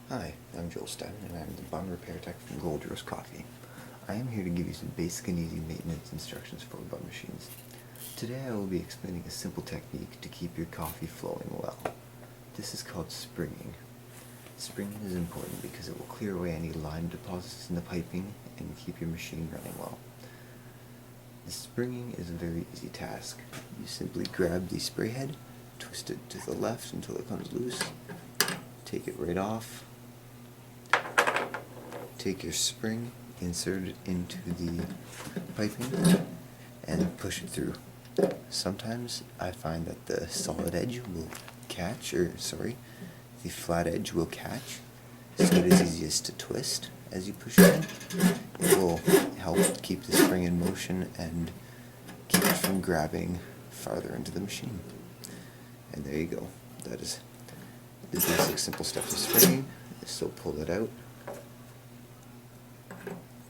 Hi, I'm Joel Stein, and I'm the Bunn Repair Tech from Gold Roast Coffee. I am here to give you some basic and easy maintenance instructions for Bunn machines. Today I will be explaining a simple technique to keep your coffee flowing well. This is called springing. Springing is important because it will clear away any lime deposits in the piping and keep your machine running well. The springing is a very easy task. You simply grab the spray head, twist it to the left until it comes loose, take it right off, take your spring, insert it into the piping, and push it through. Sometimes I find that the solid edge will catch, the flat edge will catch, so it is easiest to twist as you push it in. It will help keep the spring in motion and keep it from grabbing farther into the machine. And there you go. That is the basic simple stuff of springing. So pull it out,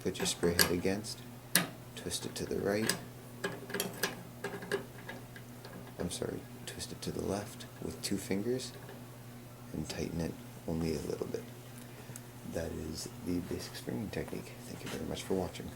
put your spray head against, twist it to the right, twist it to the left with 2 fingers, and tighten it only a little bit. That is the basic springing technique. Thank you very much for watching.